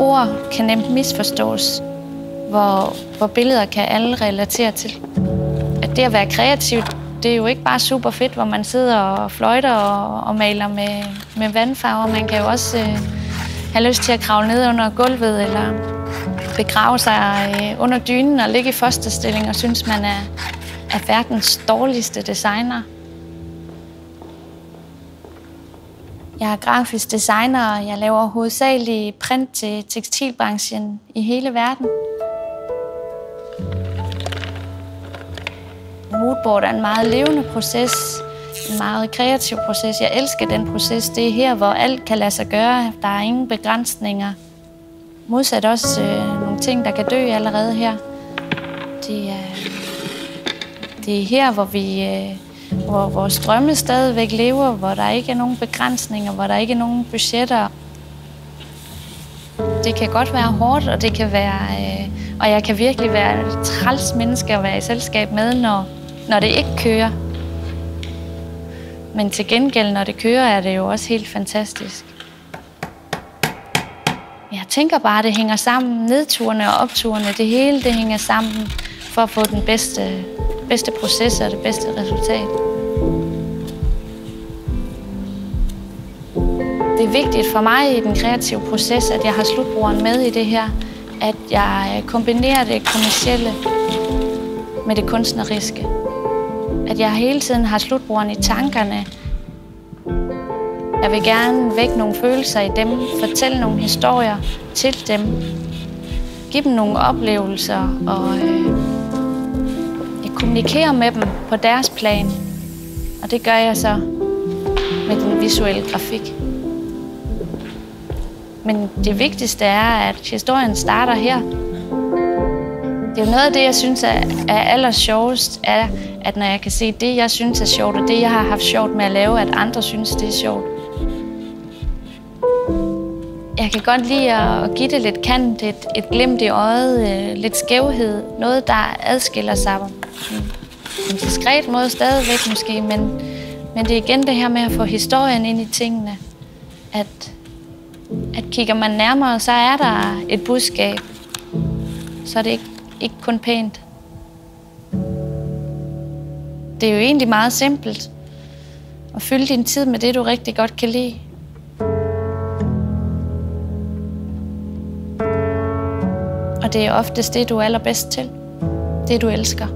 ord kan nemt misforstås, hvor billeder kan alle relatere til. At det at være kreativ, det er jo ikke bare super fedt, hvor man sidder og fløjter og maler med vandfarver. Man kan jo også have lyst til at kravle ned under gulvet eller begrave sig under dynen og ligge i fosterstilling og synes, man er verdens dårligste designer. Jeg er grafisk designer, og jeg laver hovedsageligt print til tekstilbranchen i hele verden. Moodboard er en meget levende proces, en meget kreativ proces. Jeg elsker den proces. Det er her, hvor alt kan lade sig gøre. Der er ingen begrænsninger. Modsat også nogle ting, der kan dø allerede her. Det er her, hvor vores drømme stadigvæk lever, hvor der ikke er nogen begrænsninger, hvor der ikke er nogen budgetter. Det kan godt være hårdt, og det kan være, og jeg kan virkelig være et træls menneske at være i selskab med, når det ikke kører. Men til gengæld, når det kører, er det jo også helt fantastisk. Jeg tænker bare, at det hænger sammen. Nedturene og opturene, det hele det hænger sammen for at få den bedste proces og det bedste resultat. Det er vigtigt for mig i den kreative proces, at jeg har slutbrugeren med i det her. At jeg kombinerer det kommercielle med det kunstneriske. At jeg hele tiden har slutbrugeren i tankerne. Jeg vil gerne vække nogle følelser i dem, fortælle nogle historier til dem, give dem nogle oplevelser og kommunikere med dem på deres plan. Og det gør jeg så med den visuelle grafik. Men det vigtigste er, at historien starter her. Det er jo noget af det, jeg synes er allersjovest, er, at når jeg kan se det, jeg synes er sjovt, og det, jeg har haft sjovt med at lave, at andre synes, det er sjovt. Jeg kan godt lide at give det lidt kant, et glimt i øjet, lidt skævhed, noget, der adskiller sig på en diskret måde stadigvæk måske, men det er igen det her med at få historien ind i tingene, at kigger man nærmere, så er der et budskab, så er det ikke kun pænt. Det er jo egentlig meget simpelt at fylde din tid med det, du rigtig godt kan lide. Og det er oftest det, du er allerbedst til. Det, du elsker.